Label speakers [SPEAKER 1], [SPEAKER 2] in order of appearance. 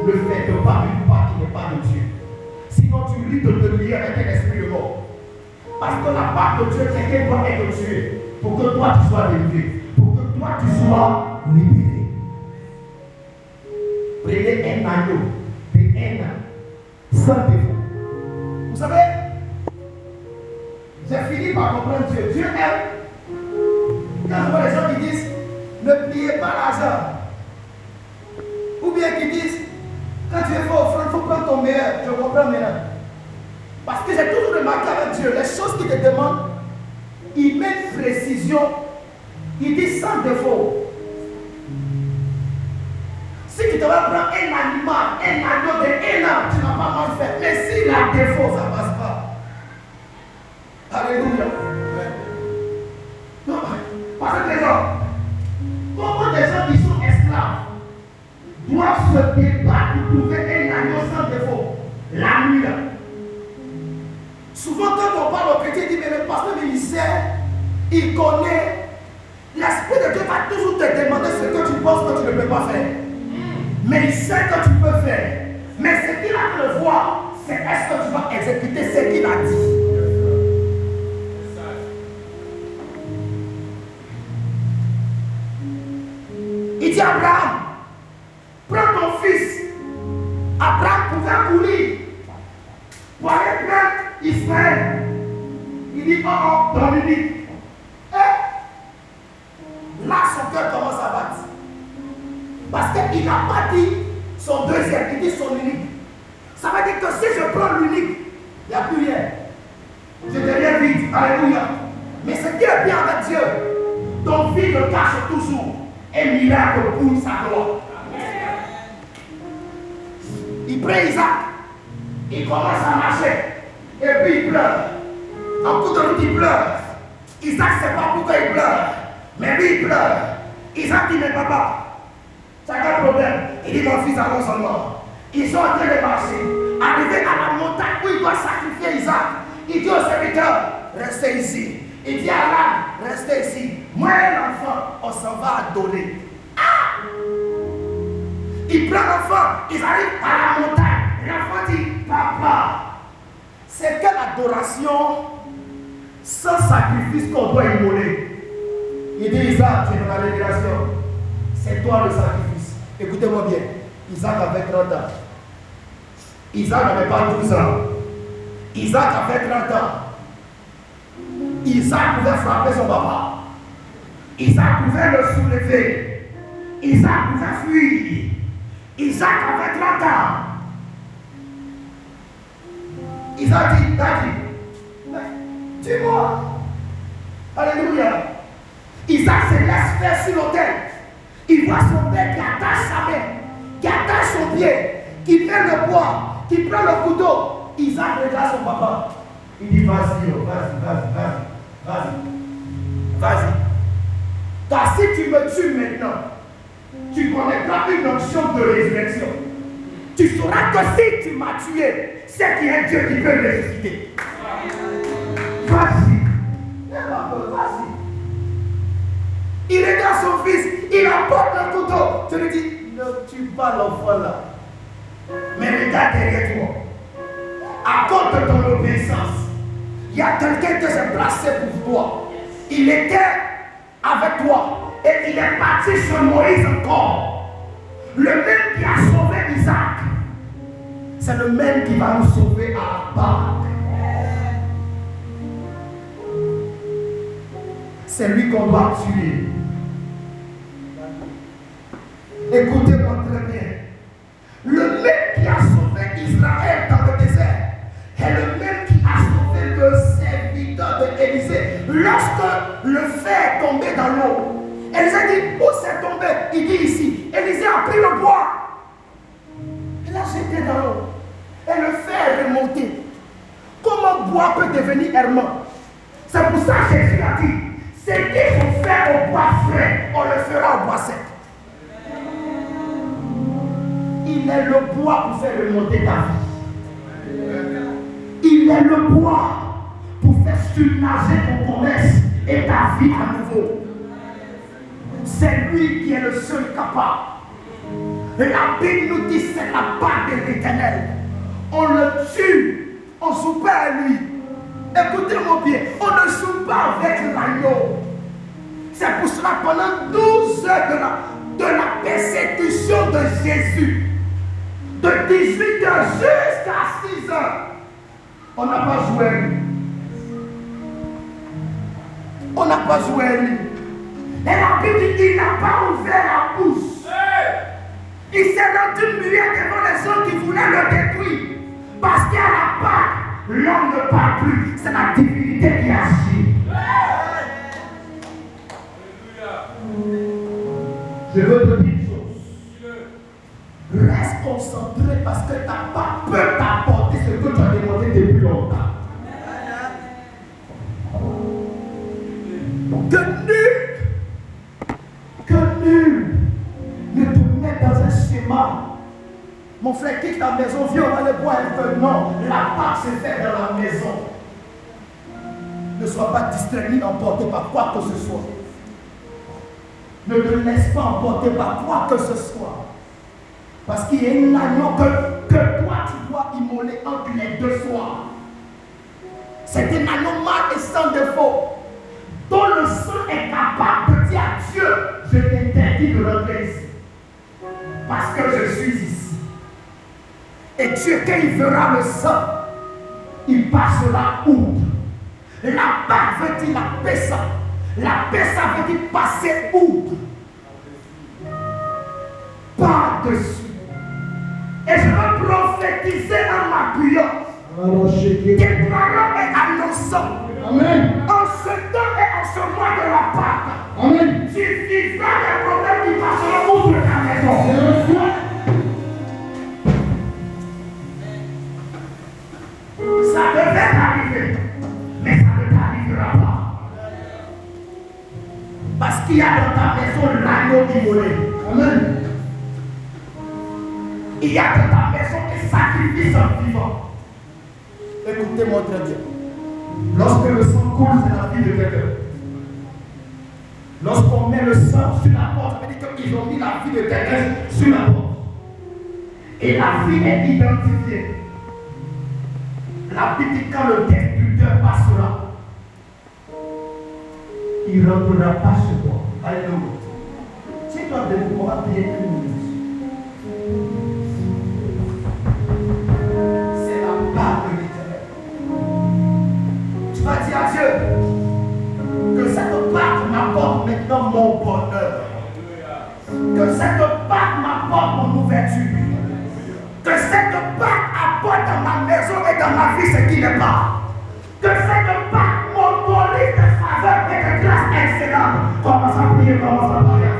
[SPEAKER 1] ne fais pas une part qui n'est pas de Dieu. Sinon, tu risques de te lier avec un esprit de mort. Parce que la part de Dieu, c'est qu'elle doit être tuée pour que toi tu sois délivré, pour que toi tu sois libéré. Prenez un agneau de haine sans défaut. Vous savez, j'ai fini par comprendre Dieu. Dieu aime. Quand je vois les gens qui disent ne pliez pas l'argent, ou bien qui disent quand tu es fort offrande, il faut prendre ton meilleur. Je comprends maintenant. Parce que j'ai toujours remarqué avec Dieu, les choses qu'il te demande, il met une précision, il dit sans défaut. Si tu devrais prendre un animal, un agneau de 1 an, tu n'as pas mal fait. Mais s'il a défaut, ça ne passe pas. Alléluia. Non, parce que les gens, comment des gens qui sont esclaves doivent se débattre pour trouver un agneau sans défaut la nuit là. Souvent quand on parle au chrétien, il dit mais le pasteur ministère, il connaît. L'Esprit de Dieu va toujours te demander ce que tu penses que tu ne peux pas faire. Mais il sait que tu peux faire. Mais ce qu'il a de le voir, c'est est-ce que tu vas exécuter ce qu'il a dit. Il dit à Abraham, prends ton fils. Abraham pouvait courir pour aller prendre Ismaël. Il dit, oh, Dominique. Là, son cœur commence à battre. Parce qu'il n'a pas dit son deuxième, il dit son unique. Ça veut dire que si je prends l'unique, il n'y a plus rien. Je deviens vide. Alléluia. Mais ce qui est bien avec Dieu, ton fils le cache toujours un miracle pour sa gloire. Il prend Isaac, il commence à marcher, et puis il pleure. En coup de route, il pleure. Isaac ne sait pas pourquoi il pleure, mais lui il pleure. Isaac dit, mais papa, c'est quel problème? Il dit, mon fils, allons seulement. Ils sont en train de marcher, arrivés à la montagne où il doit sacrifier Isaac. Il dit au serviteur, restez ici. Il dit à l'âme, restez ici. Moi et l'enfant, on s'en va adorer. Ah! Il prend l'enfant, ils arrivent à la montagne. L'enfant dit, papa, c'est quelle adoration sans sacrifice qu'on doit immoler? Il dit, Isaac, tu es dans la révélation. C'est toi le sacrifice. Écoutez-moi bien. Isaac avait 30 ans. Isaac n'avait pas 12 ans. Isaac avait 30 ans. Isaac pouvait frapper son papa. Isaac pouvait le soulever. Isaac pouvait fuir. Isaac avait 30 ans. Isaac dit, Daddy, dis-moi. Alléluia. Isaac se laisse faire sur l'autel. Il voit son père qui attache sa main, qui attache son pied, qui met le bois, qui prend le couteau. Isaac regarde son papa. Il dit, vas-y, vas-y. Car si tu me tues maintenant, tu connaîtras une option de résurrection. Tu sauras que si tu m'as tué, c'est qu'il y a un Dieu qui peut me ressusciter. Vas-y. Vas-y. Il regarde son fils, il apporte le couteau. Je lui dis, ne tue pas l'enfant là. Mais regarde derrière toi. À cause de ton obéissance, il y a quelqu'un que j'ai placé pour toi. Il était avec toi et il est parti sur Moïse encore. Le même qui a sauvé Isaac, c'est le même qui va nous sauver à Pâques. C'est lui qu'on doit tuer. Écoutez-moi très bien. Le même qui a sauvé Israël dans le désert est le même qui a sauvé le serviteur d'Élisée. Lorsque le fer est tombé dans l'eau, Élisée dit, où c'est tombé? Il dit ici. Élisée a pris le bois. Il l'a jeté dans l'eau. Et le fer est remonté. Comment bois peut devenir hermant? C'est pour ça que Jésus a dit, ce qu'il faut faire au bois frais, on le fera au bois sec. Il est le bois pour faire remonter ta vie. Il est le bois pour faire surnager ton commerce et ta vie à nouveau. C'est lui qui est le seul capable. La Bible nous dit c'est la part de l'Éternel. On le tue, on ne joue pas à lui. Écoutez-moi bien, on ne joue pas avec l'agneau. C'est pour cela pendant 12 heures de la persécution de Jésus, de 18 heures jusqu'à 6 heures, on n'a pas joué à lui. On n'a pas joué à lui. Et la Bible dit, il n'a pas ouvert la bouche. Il s'est rendu muet devant les gens qui voulaient le détruire. Parce qu'à la Pâque, l'homme ne parle plus. C'est la divinité qui agit. Je veux te dire une chose. Reste concentré parce que ta Pâque peut t'apporter ce que tu as demandé depuis longtemps. Que nul ne te mette dans un schéma. Mon frère, quitte ta maison, viens, on va le boire un peu. Non, la Pâque se fait dans la maison. Ne sois pas distrait ni emporté par quoi que ce soit. Ne te laisse pas emporter par quoi que ce soit. Parce qu'il y a un agneau que toi tu dois immoler entre les deux soirs. C'est un agneau mâle et sans défaut, dont le sang est capable de dire à Dieu, je t'interdis de rentrer ici. Parce que je suis ici. Et Dieu, quand il verra le sang, il passera outre. La Pâque veut dire la Pessa. La Pessa veut dire passer outre. Par-dessus. Et je veux prophétiser en m'appuyant. Déclarant et annonçant. Amen. En ce temps et en ce mois de la Pâque. Amen. Tu vivras des problèmes qui passeront outre ta maison. Ça devait arriver, mais ça ne t'arrivera pas. Parce qu'il y a dans ta maison l'agneau immolé. Amen. Il y a dans ta maison des sacrifices en vivant. Écoutez-moi très bien. Lorsque le sang coule, c'est la vie de quelqu'un. Lorsqu'on met le sang sur la porte, ça veut dire qu'ils ont mis la vie de quelqu'un sur la porte. Et la vie est identifiée. La Bible dit quand le destructeur passera, il ne rentrera pas chez toi. Alléluia. Si toi de vous appuyer une minute, c'est la part de l'Éternel. Tu vas dire à Dieu que cette part m'apporte maintenant mon bonheur. Que cette part m'apporte mon ouverture. Que cette part apporte dans ma maison et dans ma vie ce qui n'est pas. Que cette part m'autorise de faveur et de grâce excellente. Commence à prier, commence à prier.